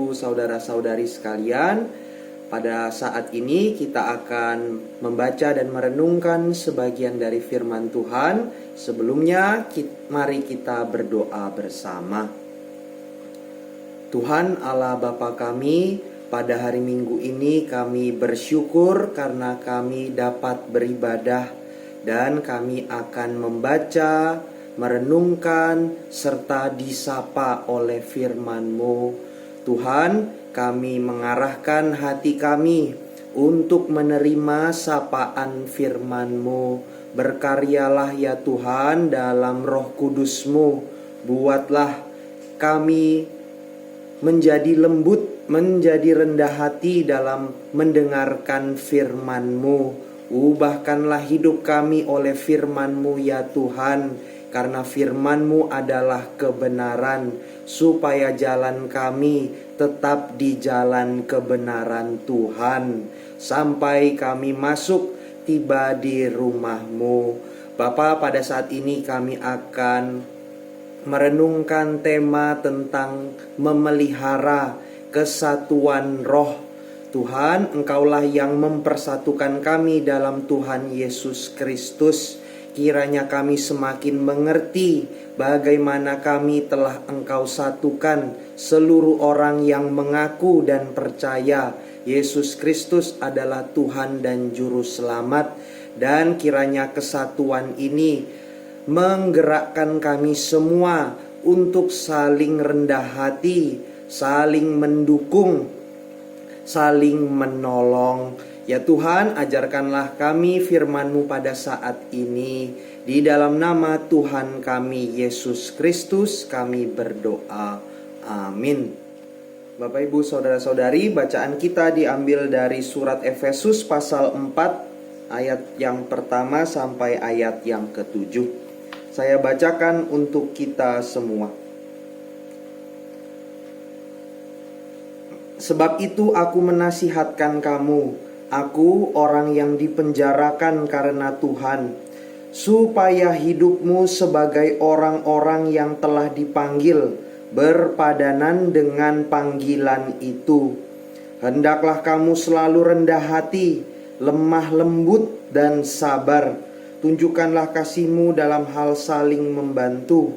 Ibu, saudara-saudari sekalian, pada saat ini kita akan membaca dan merenungkan sebagian dari firman Tuhan. Sebelumnya, mari kita berdoa bersama. Tuhan Allah Bapa kami, pada hari Minggu ini kami bersyukur karena kami dapat beribadah dan kami akan membaca, merenungkan, serta disapa oleh firman-Mu. Tuhan, kami mengarahkan hati kami untuk menerima sapaan firman-Mu. Berkaryalah ya Tuhan dalam Roh Kudus-Mu. Buatlah kami menjadi lembut, menjadi rendah hati dalam mendengarkan firman-Mu. Ubahkanlah hidup kami oleh firman-Mu ya Tuhan, karena firman-Mu adalah kebenaran, supaya jalan kami tetap di jalan kebenaran Tuhan, sampai kami masuk tiba di rumah-Mu. Bapa, pada saat ini kami akan merenungkan tema tentang memelihara kesatuan roh. Tuhan, Engkaulah yang mempersatukan kami dalam Tuhan Yesus Kristus. Kiranya kami semakin mengerti bagaimana kami telah Engkau satukan seluruh orang yang mengaku dan percaya Yesus Kristus adalah Tuhan dan Juru Selamat. Dan kiranya kesatuan ini menggerakkan kami semua untuk saling rendah hati, saling mendukung, saling menolong. Ya Tuhan, ajarkanlah kami firman-Mu pada saat ini. Di dalam nama Tuhan kami Yesus Kristus kami berdoa. Amin. Bapak Ibu saudara-saudari, bacaan kita diambil dari surat Efesus pasal 4 ayat yang pertama sampai ayat yang ke-7. Saya bacakan untuk kita semua. Sebab itu aku menasihatkan kamu, aku orang yang dipenjarakan karena Tuhan, supaya hidupmu sebagai orang-orang yang telah dipanggil berpadanan dengan panggilan itu. Hendaklah kamu selalu rendah hati, lemah lembut dan sabar. Tunjukkanlah kasih-Mu dalam hal saling membantu,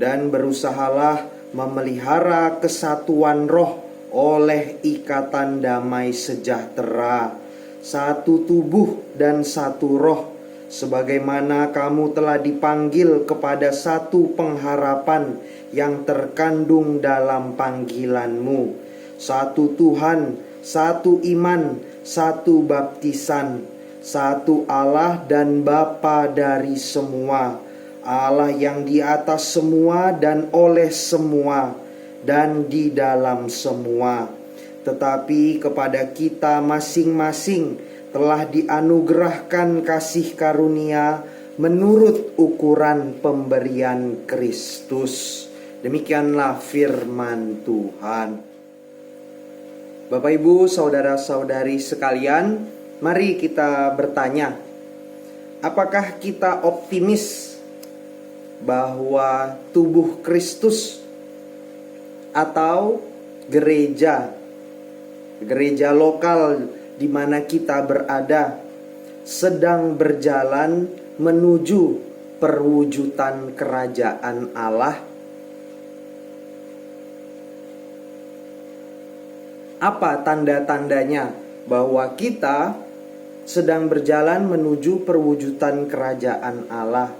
dan berusahalah memelihara kesatuan roh oleh ikatan damai sejahtera, satu tubuh dan satu roh, sebagaimana kamu telah dipanggil kepada satu pengharapan yang terkandung dalam panggilan-Mu. Satu Tuhan, satu iman, satu baptisan, satu Allah dan Bapa dari semua, Allah yang di atas semua dan oleh semua dan di dalam semua. Tetapi kepada kita masing-masing telah dianugerahkan kasih karunia menurut ukuran pemberian Kristus. Demikianlah firman Tuhan. Bapak Ibu saudara-saudari sekalian, mari kita bertanya, apakah kita optimis bahwa tubuh Kristus atau gereja lokal di mana kita berada sedang berjalan menuju perwujudan kerajaan Allah? Apa tanda-tandanya bahwa kita sedang berjalan menuju perwujudan kerajaan Allah?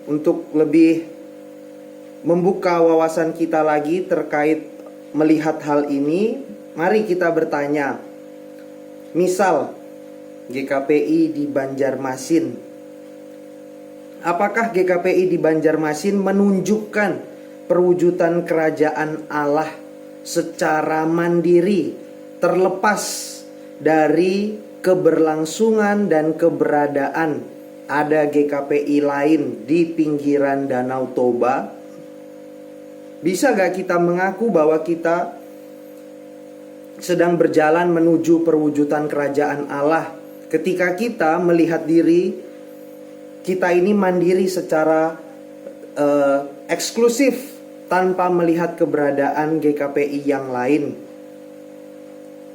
Untuk lebih membuka wawasan kita lagi terkait melihat hal ini, mari kita bertanya. Misal GKPI di Banjarmasin, apakah GKPI di Banjarmasin menunjukkan perwujudan kerajaan Allah secara mandiri, terlepas dari keberlangsungan dan keberadaan ada GKPI lain di pinggiran Danau Toba? Bisa gak kita mengaku bahwa kita sedang berjalan menuju perwujudan kerajaan Allah ketika kita melihat diri kita ini mandiri secara eksklusif tanpa melihat keberadaan GKPI yang lain.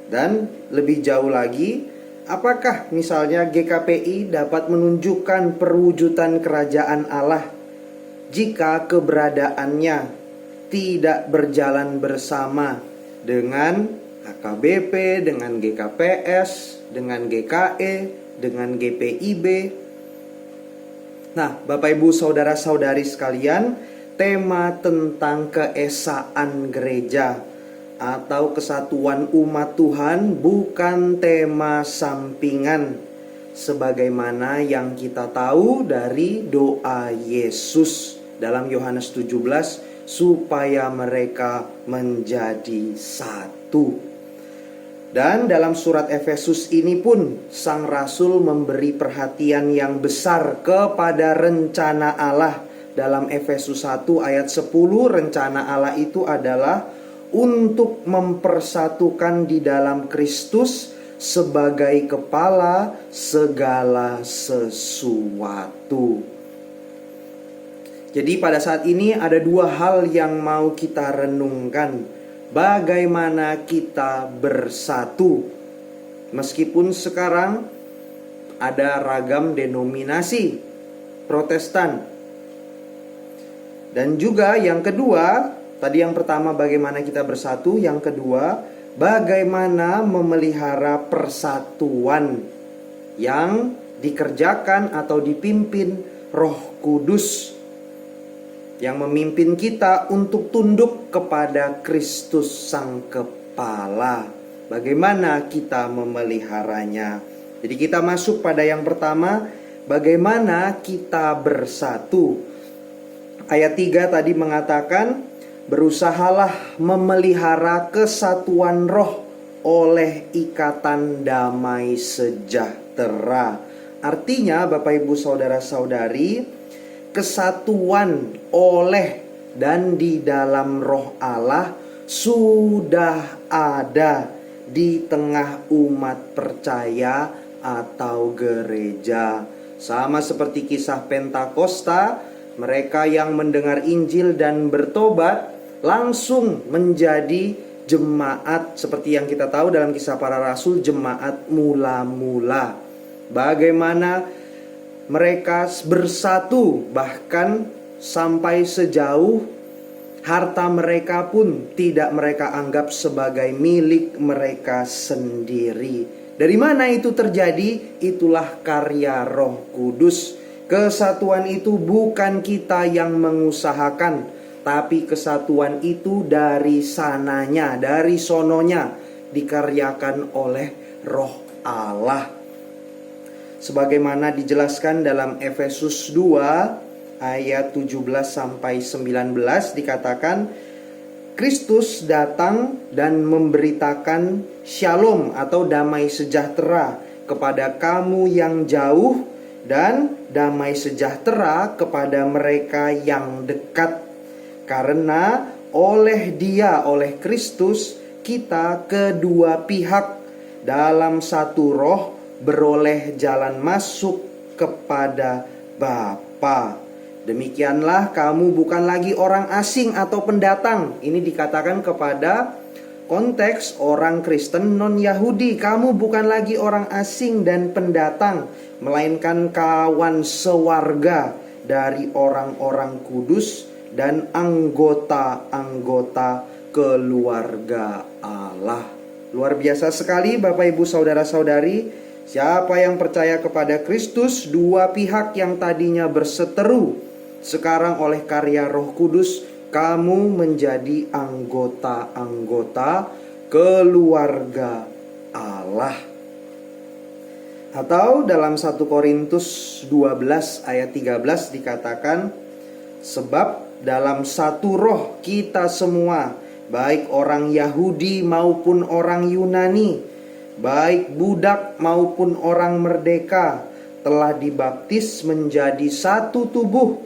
Dan lebih jauh lagi, apakah misalnya GKPI dapat menunjukkan perwujudan kerajaan Allah jika keberadaannya tidak berjalan bersama dengan HKBP, dengan GKPS, dengan GKE, dengan GPIB? Nah, Bapak Ibu saudara-saudari sekalian, tema tentang keesaan gereja atau kesatuan umat Tuhan bukan tema sampingan, sebagaimana yang kita tahu dari doa Yesus dalam Yohanes 17, supaya mereka menjadi satu. Dan dalam surat Efesus ini pun Sang Rasul memberi perhatian yang besar kepada rencana Allah. Dalam Efesus 1 ayat 10, rencana Allah itu adalah untuk mempersatukan di dalam Kristus sebagai kepala segala sesuatu. Jadi pada saat ini ada dua hal yang mau kita renungkan. Bagaimana kita bersatu. Meskipun sekarang ada ragam denominasi Protestan. Dan juga yang kedua, tadi yang pertama bagaimana kita bersatu, yang kedua bagaimana memelihara persatuan yang dikerjakan atau dipimpin Roh Kudus, yang memimpin kita untuk tunduk kepada Kristus Sang Kepala. Bagaimana kita memeliharanya? Jadi kita masuk pada yang pertama, bagaimana kita bersatu. Ayat 3 tadi mengatakan, berusahalah memelihara kesatuan roh oleh ikatan damai sejahtera. Artinya Bapak Ibu saudara-saudari, kesatuan oleh dan di dalam roh Allah sudah ada di tengah umat percaya atau gereja. Sama seperti kisah Pentakosta, mereka yang mendengar Injil dan bertobat langsung menjadi jemaat, seperti yang kita tahu dalam Kisah Para Rasul, jemaat mula-mula. Bagaimana mereka bersatu, bahkan sampai sejauh harta mereka pun tidak mereka anggap sebagai milik mereka sendiri. Dari mana itu terjadi? Itulah karya Roh Kudus. Kesatuan itu bukan kita yang mengusahakan, tapi kesatuan itu dari sananya, dari sononya, dikaryakan oleh Roh Allah. Sebagaimana dijelaskan dalam Efesus 2 ayat 17 sampai 19 dikatakan, Kristus datang dan memberitakan shalom atau damai sejahtera kepada kamu yang jauh dan damai sejahtera kepada mereka yang dekat. Karena oleh Dia, oleh Kristus, kita kedua pihak dalam satu roh beroleh jalan masuk kepada Bapa. Demikianlah kamu bukan lagi orang asing atau pendatang. Ini dikatakan kepada konteks orang Kristen non-Yahudi. Kamu bukan lagi orang asing dan pendatang, melainkan kawan sewarga dari orang-orang kudus dan anggota-anggota keluarga Allah. Luar biasa sekali Bapak Ibu saudara-saudari. Siapa yang percaya kepada Kristus, dua pihak yang tadinya berseteru, sekarang oleh karya Roh Kudus kamu menjadi anggota-anggota keluarga Allah. Atau dalam 1 Korintus 12 ayat 13 dikatakan, sebab dalam satu roh kita semua, baik orang Yahudi maupun orang Yunani, baik budak maupun orang merdeka, telah dibaptis menjadi satu tubuh,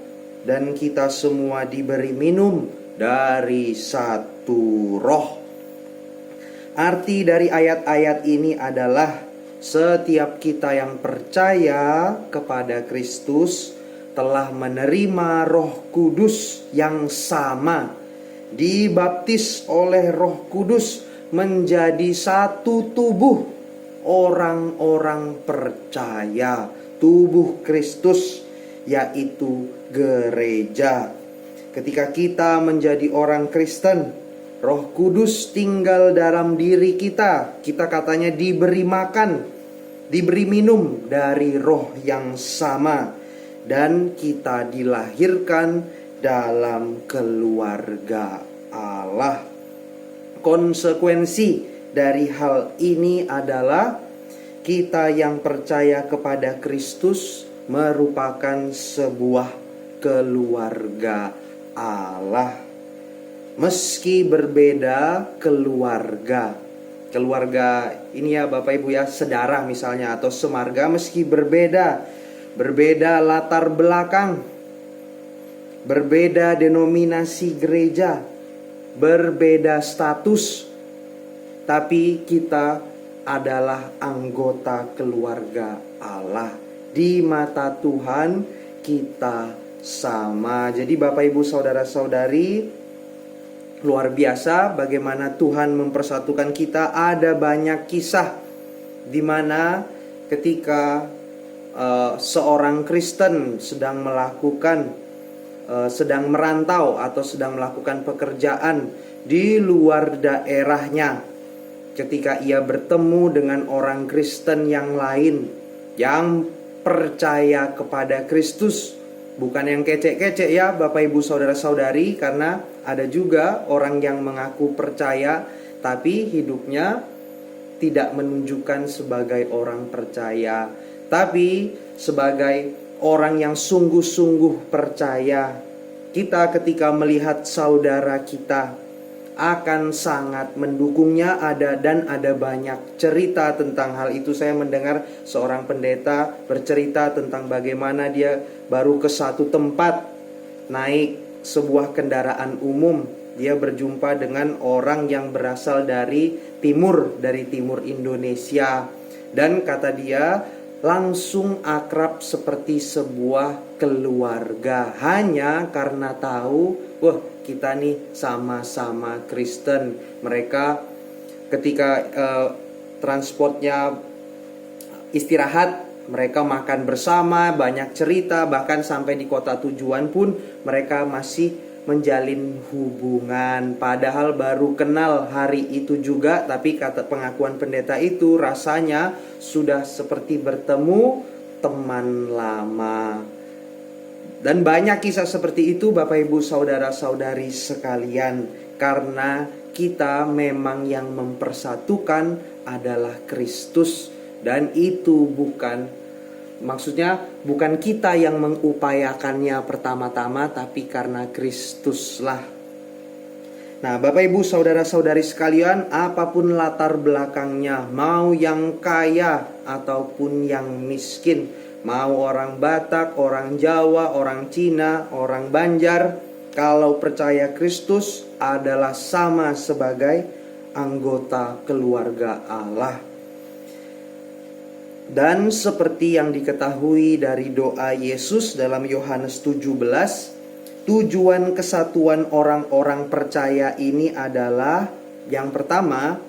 dan kita semua diberi minum dari satu roh. Arti dari ayat-ayat ini adalah setiap kita yang percaya kepada Kristus telah menerima Roh Kudus yang sama, dibaptis oleh Roh Kudus menjadi satu tubuh orang-orang percaya, tubuh Kristus, yaitu gereja. Ketika kita menjadi orang Kristen, Roh Kudus tinggal dalam diri kita. Kita katanya diberi makan, diberi minum dari roh yang sama, dan kita dilahirkan dalam keluarga Allah. Konsekuensi dari hal ini adalah kita yang percaya kepada Kristus merupakan sebuah keluarga Allah. Meski berbeda keluarga ini ya Bapak Ibu ya, sedara misalnya atau semarga, meski berbeda latar belakang, berbeda denominasi gereja, berbeda status, tapi kita adalah anggota keluarga Allah. Di mata Tuhan kita sama. Jadi Bapak Ibu saudara-saudari, luar biasa bagaimana Tuhan mempersatukan kita. Ada banyak kisah di mana ketika seorang Kristen sedang merantau atau sedang melakukan pekerjaan di luar daerahnya, ketika ia bertemu dengan orang Kristen yang lain yang percaya kepada Kristus, bukan yang kecek-kecek ya Bapak Ibu saudara-saudari, karena ada juga orang yang mengaku percaya tapi hidupnya tidak menunjukkan sebagai orang percaya, tapi sebagai orang yang sungguh-sungguh percaya. Kita ketika melihat saudara kita akan sangat mendukungnya. Ada banyak cerita tentang hal itu. Saya mendengar seorang pendeta bercerita tentang bagaimana dia baru ke satu tempat naik sebuah kendaraan umum. Dia berjumpa dengan orang yang berasal dari timur Indonesia, dan kata dia langsung akrab seperti sebuah keluarga, hanya karena tahu, wah kita nih sama-sama Kristen. Mereka ketika transportnya istirahat, mereka makan bersama, banyak cerita, bahkan sampai di kota tujuan pun mereka masih menjalin hubungan. Padahal baru kenal hari itu juga, tapi kata pengakuan pendeta itu rasanya sudah seperti bertemu teman lama. Dan banyak kisah seperti itu Bapak Ibu saudara-saudari sekalian, karena kita memang yang mempersatukan adalah Kristus. Dan itu bukan kita yang mengupayakannya pertama-tama, tapi karena Kristuslah. Nah Bapak Ibu saudara-saudari sekalian, apapun latar belakangnya, mau yang kaya ataupun yang miskin, mau orang Batak, orang Jawa, orang Cina, orang Banjar, kalau percaya Kristus adalah sama sebagai anggota keluarga Allah. Dan seperti yang diketahui dari doa Yesus dalam Yohanes 17, tujuan kesatuan orang-orang percaya ini adalah yang pertama,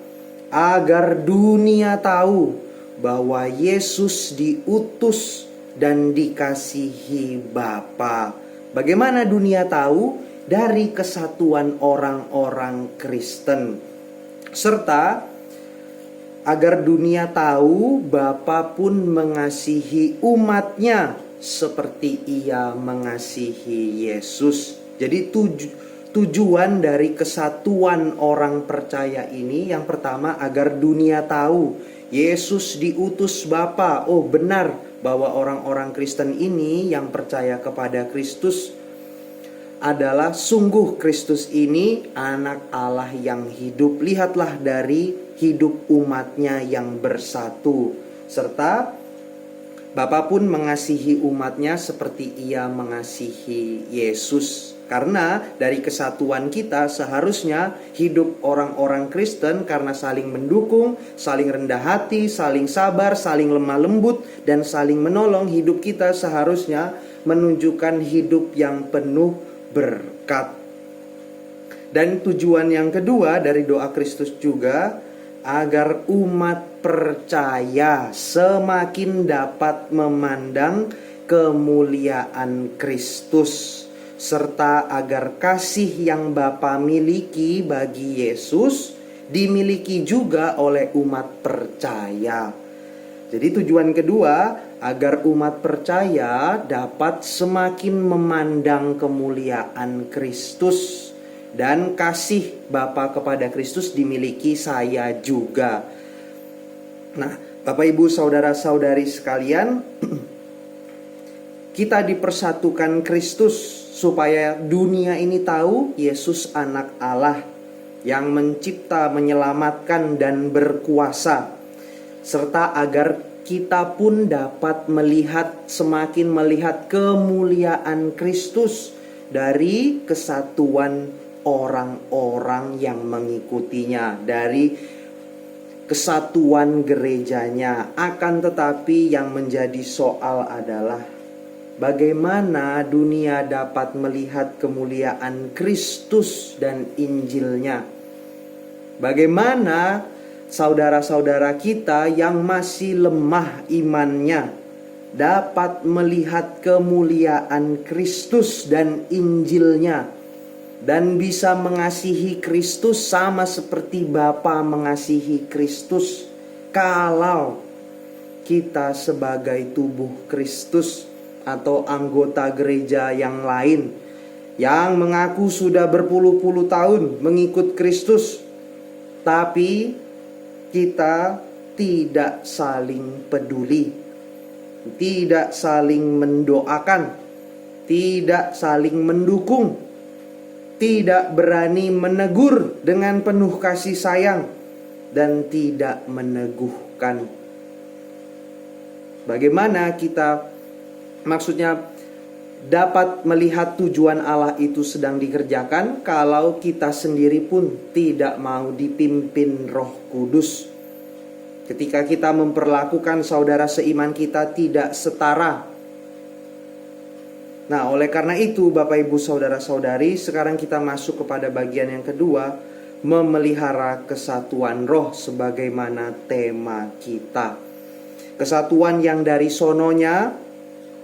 agar dunia tahu bahwa Yesus diutus dan dikasihi Bapa. Bagaimana dunia tahu? Dari kesatuan orang-orang Kristen. Serta agar dunia tahu Bapa pun mengasihi umatnya seperti ia mengasihi Yesus. Jadi tujuan dari kesatuan orang percaya ini yang pertama, agar dunia tahu Yesus diutus Bapa. Oh benar bahwa orang-orang Kristen ini yang percaya kepada Kristus adalah sungguh Kristus ini anak Allah yang hidup. Lihatlah dari hidup umatnya yang bersatu. Serta Bapa pun mengasihi umatnya seperti ia mengasihi Yesus. Karena dari kesatuan kita seharusnya hidup orang-orang Kristen karena saling mendukung, saling rendah hati, saling sabar, saling lemah lembut, dan saling menolong. Hidup kita seharusnya menunjukkan hidup yang penuh berkat. Dan tujuan yang kedua dari doa Kristus juga, agar umat percaya semakin dapat memandang kemuliaan Kristus, serta agar kasih yang Bapa miliki bagi Yesus dimiliki juga oleh umat percaya. Jadi tujuan kedua, agar umat percaya dapat semakin memandang kemuliaan Kristus, dan kasih Bapa kepada Kristus dimiliki saya juga. Nah, Bapak Ibu saudara-saudari sekalian, kita dipersatukan Kristus supaya dunia ini tahu Yesus anak Allah yang mencipta, menyelamatkan dan berkuasa, serta agar kita pun dapat semakin melihat kemuliaan Kristus dari kesatuan orang-orang yang mengikutinya, dari kesatuan gerejanya. Akan tetapi yang menjadi soal adalah bagaimana dunia dapat melihat kemuliaan Kristus dan Injilnya. Bagaimana saudara-saudara kita yang masih lemah imannya dapat melihat kemuliaan Kristus dan Injilnya, dan bisa mengasihi Kristus sama seperti Bapa mengasihi Kristus, kalau kita sebagai tubuh Kristus atau anggota gereja yang lain yang mengaku sudah berpuluh-puluh tahun mengikut Kristus, tapi kita tidak saling peduli, tidak saling mendoakan, tidak saling mendukung, tidak berani menegur dengan penuh kasih sayang, dan tidak meneguhkan. Bagaimana kita dapat melihat tujuan Allah itu sedang dikerjakan kalau kita sendiri pun tidak mau dipimpin Roh Kudus? Ketika kita memperlakukan saudara seiman kita tidak setara. Nah, oleh karena itu Bapak Ibu saudara-saudari, sekarang kita masuk kepada bagian yang kedua, memelihara kesatuan roh sebagaimana tema kita. Kesatuan yang dari sononya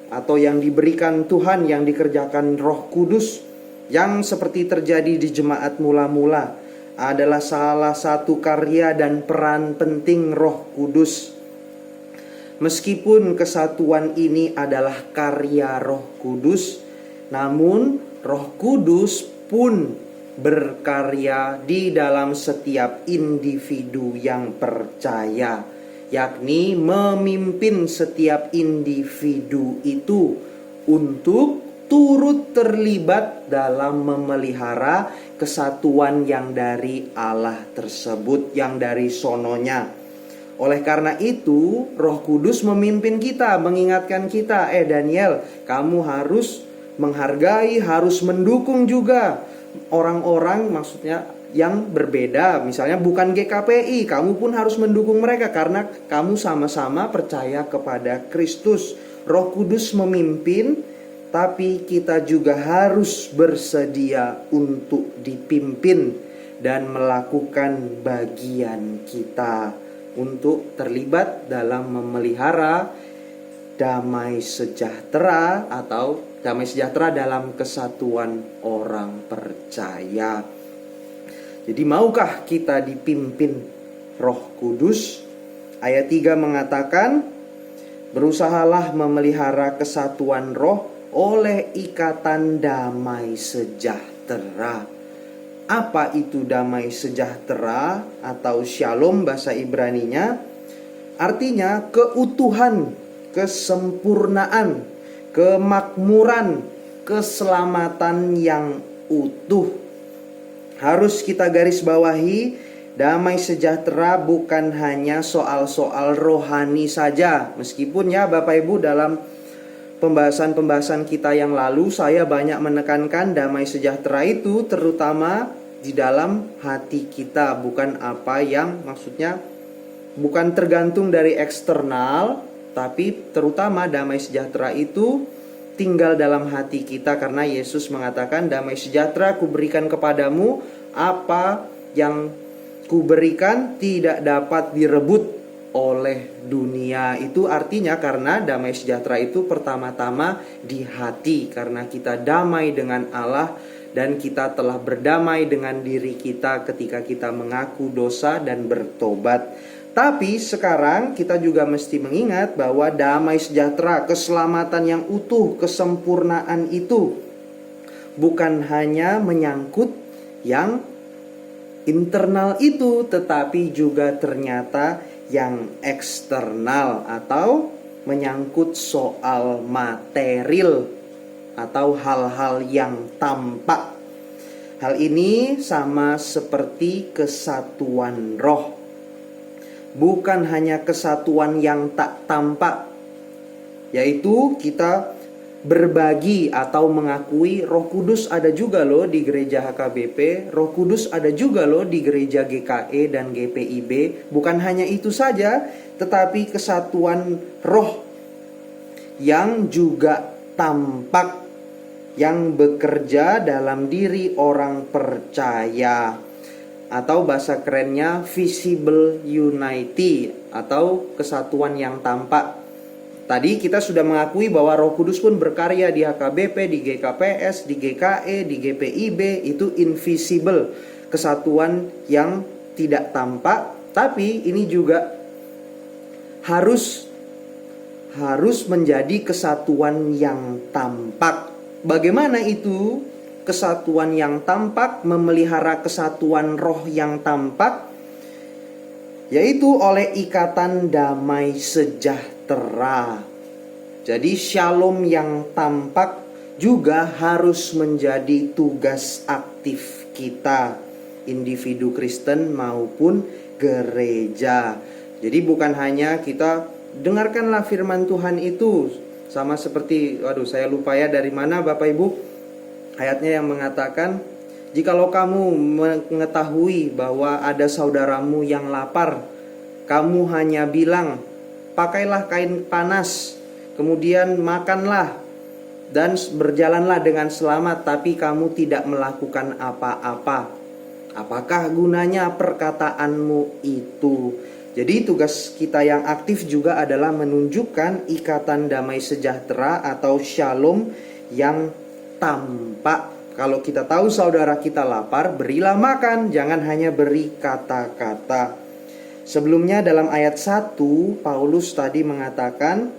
atau yang diberikan Tuhan, yang dikerjakan Roh Kudus, yang seperti terjadi di jemaat mula-mula, adalah salah satu karya dan peran penting Roh Kudus. Meskipun kesatuan ini adalah karya Roh Kudus, namun Roh Kudus pun berkarya di dalam setiap individu yang percaya, yakni memimpin setiap individu itu untuk turut terlibat dalam memelihara kesatuan yang dari Allah tersebut, yang dari sononya. Oleh karena itu, Roh Kudus memimpin kita, mengingatkan kita, Daniel, kamu harus menghargai, harus mendukung juga orang-orang, maksudnya yang berbeda. Misalnya bukan GKPI, kamu pun harus mendukung mereka karena kamu sama-sama percaya kepada Kristus. Roh Kudus memimpin, tapi kita juga harus bersedia untuk dipimpin dan melakukan bagian kita untuk terlibat dalam memelihara damai sejahtera atau damai sejahtera dalam kesatuan orang percaya. Jadi maukah kita dipimpin Roh Kudus? Ayat 3 mengatakan, berusahalah memelihara kesatuan roh oleh ikatan damai sejahtera. Apa itu damai sejahtera atau shalom bahasa Ibraninya? Artinya keutuhan, kesempurnaan, kemakmuran, keselamatan yang utuh. Harus kita garis bawahi, damai sejahtera bukan hanya soal-soal rohani saja. Meskipun ya Bapak Ibu dalam pembahasan-pembahasan kita yang lalu saya banyak menekankan damai sejahtera itu terutama di dalam hati kita, bukan apa yang maksudnya bukan tergantung dari eksternal, tapi terutama damai sejahtera itu tinggal dalam hati kita, karena Yesus mengatakan damai sejahtera kuberikan kepadamu Apa yang kuberikan tidak dapat direbut oleh dunia. Itu artinya karena damai sejahtera itu pertama-tama di hati, karena kita damai dengan Allah dan kita telah berdamai dengan diri kita ketika kita mengaku dosa dan bertobat. Tapi sekarang kita juga mesti mengingat bahwa damai sejahtera, keselamatan yang utuh, kesempurnaan itu bukan hanya menyangkut yang internal itu, tetapi juga ternyata yang eksternal atau menyangkut soal material atau hal-hal yang tampak. Hal ini sama seperti kesatuan roh. Bukan hanya kesatuan yang tak tampak, yaitu kita berbagi atau mengakui Roh Kudus ada juga loh di gereja HKBP, Roh Kudus ada juga loh di gereja GKE dan GPIB. Bukan hanya itu saja, tetapi kesatuan roh yang juga tampak, yang bekerja dalam diri orang percaya, atau bahasa kerennya visible unity atau kesatuan yang tampak. Tadi kita sudah mengakui bahwa Roh Kudus pun berkarya di HKBP, di GKPS, di GKE, di GPIB. Itu invisible, kesatuan yang tidak tampak. Tapi ini juga harus menjadi kesatuan yang tampak. Bagaimana itu kesatuan yang tampak, memelihara kesatuan roh yang tampak? Yaitu oleh ikatan damai sejahtera. Jadi shalom yang tampak juga harus menjadi tugas aktif kita, individu Kristen maupun gereja. Jadi bukan hanya kita dengarkanlah firman Tuhan itu, sama seperti, saya lupa ya dari mana Bapak Ibu ayatnya yang mengatakan, jikalau kamu mengetahui bahwa ada saudaramu yang lapar, kamu hanya bilang, pakailah kain panas, kemudian makanlah dan berjalanlah dengan selamat, tapi kamu tidak melakukan apa-apa. Apakah gunanya perkataanmu itu? Jadi tugas kita yang aktif juga adalah menunjukkan ikatan damai sejahtera atau shalom yang tampak. Kalau kita tahu saudara kita lapar, berilah makan, jangan hanya beri kata-kata. Sebelumnya dalam ayat 1, Paulus tadi mengatakan,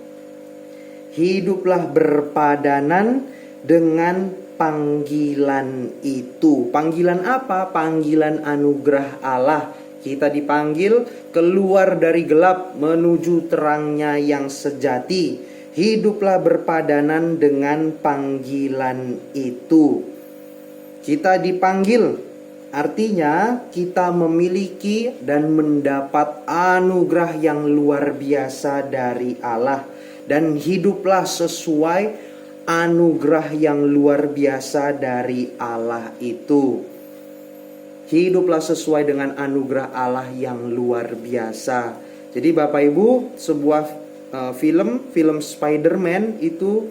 hiduplah berpadanan dengan panggilan itu. Panggilan apa? Panggilan anugerah Allah. Kita dipanggil keluar dari gelap menuju terangnya yang sejati. Hiduplah berpadanan dengan panggilan itu. Kita dipanggil, artinya kita memiliki dan mendapat anugerah yang luar biasa dari Allah. Dan hiduplah sesuai anugerah yang luar biasa dari Allah itu. Hiduplah sesuai dengan anugerah Allah yang luar biasa. Jadi Bapak Ibu, sebuah film Spider-Man itu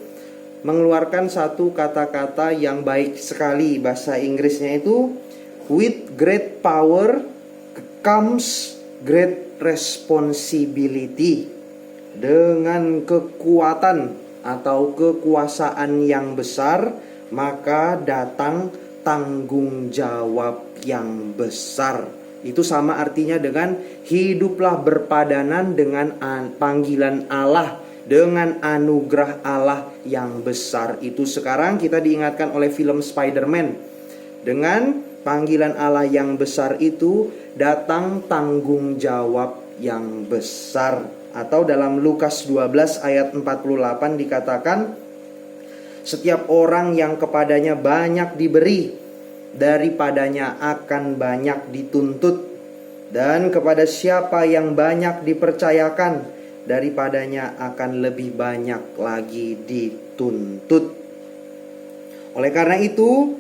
mengeluarkan satu kata-kata yang baik sekali. Bahasa Inggrisnya itu, with great power comes great responsibility. Dengan kekuatan atau kekuasaan yang besar, maka datang tanggung jawab yang besar. Itu sama artinya dengan hiduplah berpadanan dengan panggilan Allah, dengan anugerah Allah yang besar. Itu sekarang kita diingatkan oleh film Spider-Man. Dengan panggilan Allah yang besar itu datang tanggung jawab yang besar. Atau dalam Lukas 12 ayat 48 dikatakan, setiap orang yang kepadanya banyak diberi, daripadanya akan banyak dituntut. Dan kepada siapa yang banyak dipercayakan, daripadanya akan lebih banyak lagi dituntut. Oleh karena itu,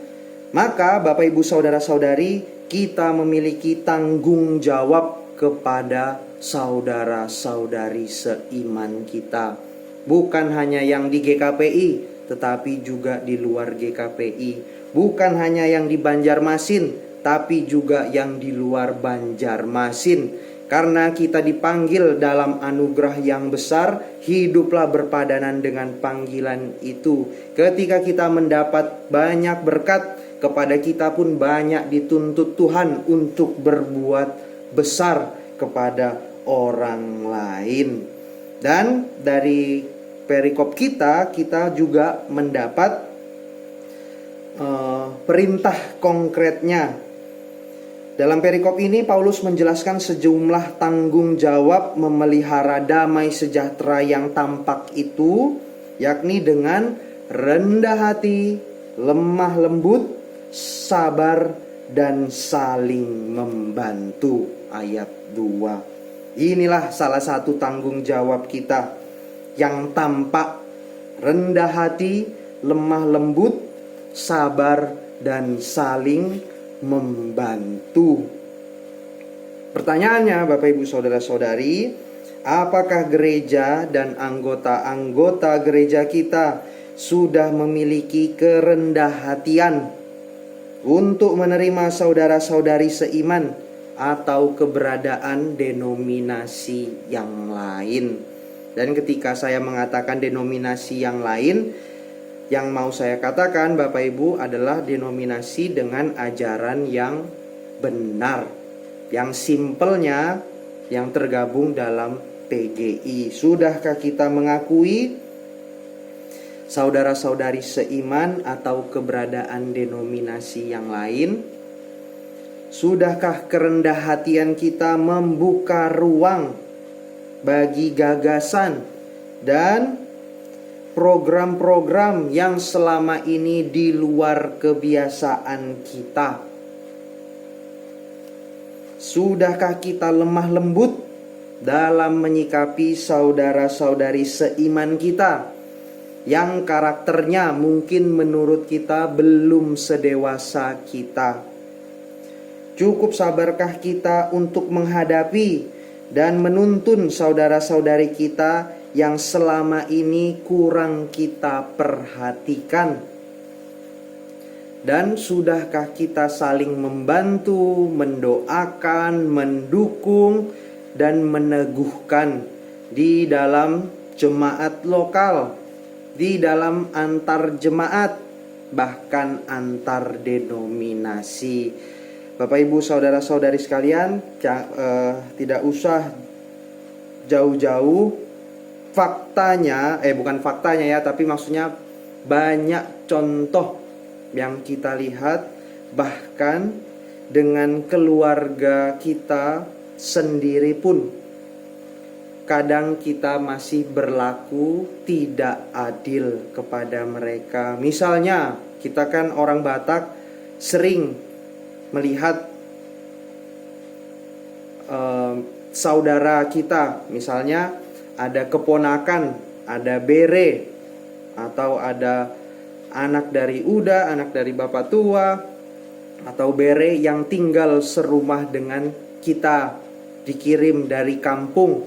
maka Bapak Ibu Saudara-saudari, kita memiliki tanggung jawab kepada saudara-saudari seiman kita. Bukan hanya yang di GKPI, tetapi juga di luar GKPI. Bukan hanya yang di Banjarmasin, tapi juga yang di luar Banjarmasin. Karena kita dipanggil dalam anugerah yang besar, hiduplah berpadanan dengan panggilan itu. Ketika kita mendapat banyak berkat, kepada kita pun banyak dituntut Tuhan untuk berbuat besar kepada orang lain. Dan dari perikop kita juga mendapat perintah konkretnya. Dalam perikop ini Paulus menjelaskan sejumlah tanggung jawab memelihara damai sejahtera yang tampak itu, yakni dengan rendah hati, lemah lembut, sabar, dan saling membantu. Ayat 2. Inilah salah satu tanggung jawab kita yang tampak: rendah hati, lemah lembut, sabar, dan saling membantu. Pertanyaannya, Bapak Ibu Saudara-saudari, apakah gereja dan anggota-anggota gereja kita sudah memiliki kerendah hatian untuk menerima saudara-saudari seiman atau keberadaan denominasi yang lain? Dan ketika saya mengatakan denominasi yang lain, yang mau saya katakan Bapak Ibu adalah denominasi dengan ajaran yang benar, yang simpelnya yang tergabung dalam PGI. Sudahkah kita mengakui saudara-saudari seiman atau keberadaan denominasi yang lain? Sudahkah kerendah hatian kita membuka ruang bagi gagasan dan program-program yang selama ini di luar kebiasaan kita? Sudahkah kita lemah lembut dalam menyikapi saudara-saudari seiman kita yang karakternya mungkin menurut kita belum sedewasa kita? Cukup sabarkah kita untuk menghadapi dan menuntun saudara-saudari kita yang selama ini kurang kita perhatikan? Dan sudahkah kita saling membantu, mendoakan, mendukung, dan meneguhkan di dalam jemaat lokal, di dalam antar jemaat, bahkan antar denominasi? Bapak Ibu Saudara-saudari sekalian, tidak usah jauh-jauh, faktanya, bukan faktanya ya, tapi maksudnya banyak contoh yang kita lihat, bahkan dengan keluarga kita sendiri pun kadang kita masih berlaku tidak adil kepada mereka. Misalnya, kita kan orang Batak sering melihat saudara kita, misalnya ada keponakan, ada bere, atau ada anak dari Uda, anak dari bapak tua, atau bere yang tinggal serumah dengan kita, dikirim dari kampung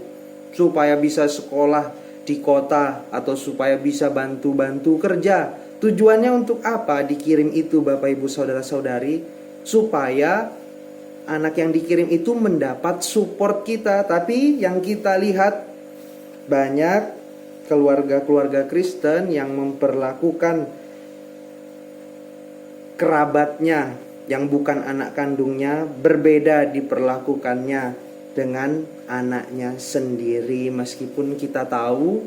supaya bisa sekolah di kota atau supaya bisa bantu-bantu kerja. Tujuannya untuk apa dikirim itu, Bapak Ibu Saudara-saudari? Supaya anak yang dikirim itu mendapat support kita. Tapi yang kita lihat, banyak keluarga-keluarga Kristen yang memperlakukan kerabatnya yang bukan anak kandungnya berbeda diperlakukannya dengan anaknya sendiri. Meskipun kita tahu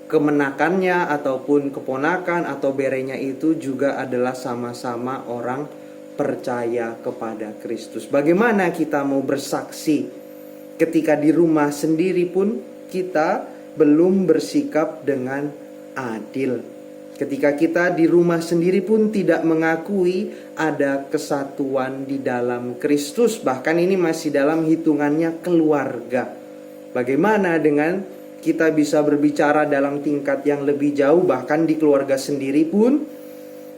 kemenakannya ataupun keponakan atau berenya itu juga adalah sama-sama orang percaya kepada Kristus. Bagaimana kita mau bersaksi ketika di rumah sendiri pun kita belum bersikap dengan adil? Ketika kita di rumah sendiri pun tidak mengakui ada kesatuan di dalam Kristus. Bahkan ini masih dalam hitungannya keluarga. Bagaimana dengan kita bisa berbicara dalam tingkat yang lebih jauh, bahkan di keluarga sendiri pun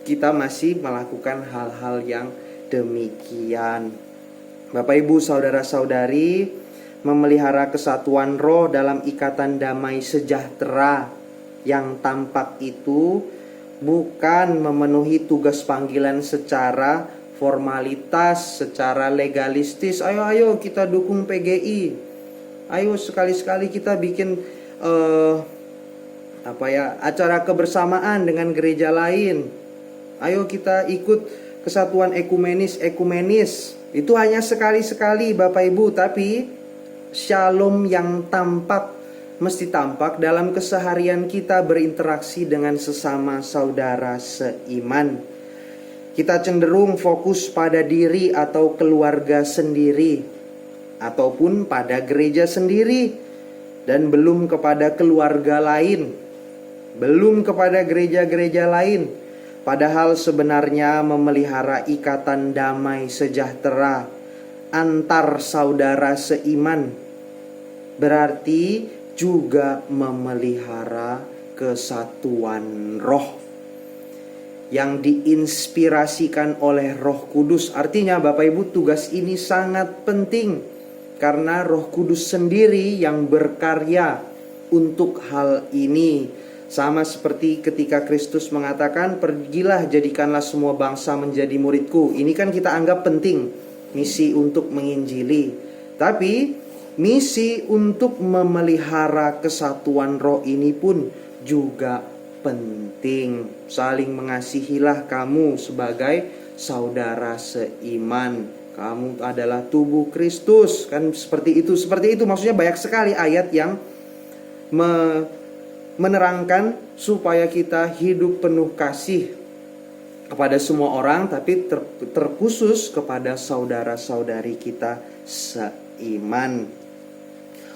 kita masih melakukan hal-hal yang demikian. Bapak Ibu Saudara-saudari, memelihara kesatuan roh dalam ikatan damai sejahtera yang tampak itu bukan memenuhi tugas panggilan secara formalitas, secara legalistis. Ayo kita dukung PGI. Ayo sekali-sekali kita bikin acara kebersamaan dengan gereja lain. Ayo kita ikut kesatuan ekumenis. Itu hanya sekali-sekali Bapak Ibu, tapi shalom yang mesti tampak dalam keseharian kita berinteraksi dengan sesama saudara seiman. Kita cenderung fokus pada diri atau keluarga sendiri, ataupun pada gereja sendiri, dan belum kepada keluarga lain, belum kepada gereja-gereja lain. Padahal sebenarnya memelihara ikatan damai sejahtera antar saudara seiman berarti juga memelihara kesatuan roh yang diinspirasikan oleh Roh Kudus. Artinya Bapak Ibu, tugas ini sangat penting karena Roh Kudus sendiri yang berkarya untuk hal ini. Sama seperti ketika Kristus mengatakan, pergilah jadikanlah semua bangsa menjadi muridku. Ini kan kita anggap penting, misi untuk menginjili. Tapi misi untuk memelihara kesatuan roh ini pun juga penting. Saling mengasihilah kamu sebagai saudara seiman. Kamu adalah tubuh Kristus. Kan seperti itu. Maksudnya banyak sekali ayat yang menerangkan supaya kita hidup penuh kasih kepada semua orang, tapi terkhusus kepada saudara-saudari kita seiman.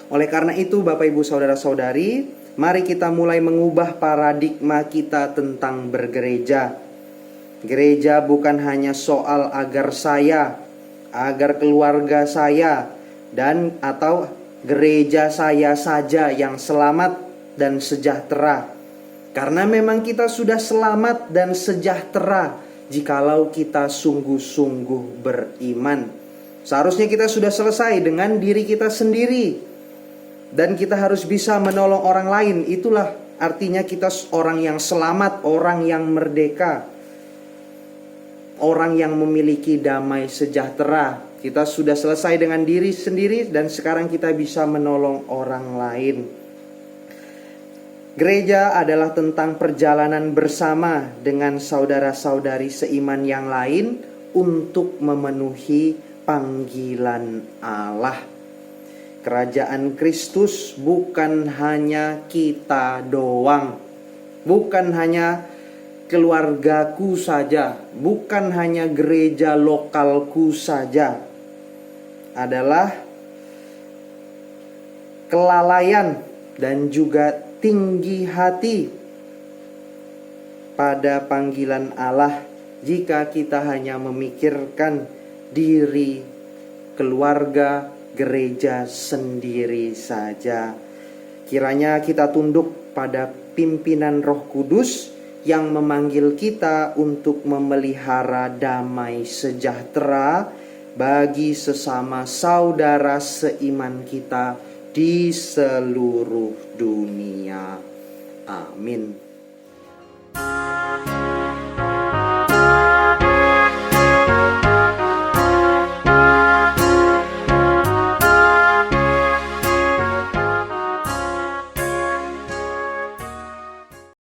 Oleh karena itu Bapak Ibu saudara-saudari, mari kita mulai mengubah paradigma kita tentang bergereja. Gereja bukan hanya soal agar keluarga saya, dan atau gereja saya saja yang selamat dan sejahtera. Karena memang kita sudah selamat dan sejahtera jikalau kita sungguh-sungguh beriman. Seharusnya kita sudah selesai dengan diri kita sendiri, dan kita harus bisa menolong orang lain. Itulah artinya kita orang yang selamat, orang yang merdeka, orang yang memiliki damai sejahtera. Kita sudah selesai dengan diri sendiri, dan sekarang kita bisa menolong orang lain. Gereja adalah tentang perjalanan bersama dengan saudara-saudari seiman yang lain untuk memenuhi panggilan Allah. Kerajaan Kristus bukan hanya kita doang, bukan hanya keluargaku saja, bukan hanya gereja lokalku saja. Adalah kelalaian dan juga tinggi hati pada panggilan Allah jika kita hanya memikirkan diri, keluarga, gereja sendiri saja. Kiranya kita tunduk pada pimpinan Roh Kudus yang memanggil kita untuk memelihara damai sejahtera bagi sesama saudara seiman kita di seluruh dunia. Amin.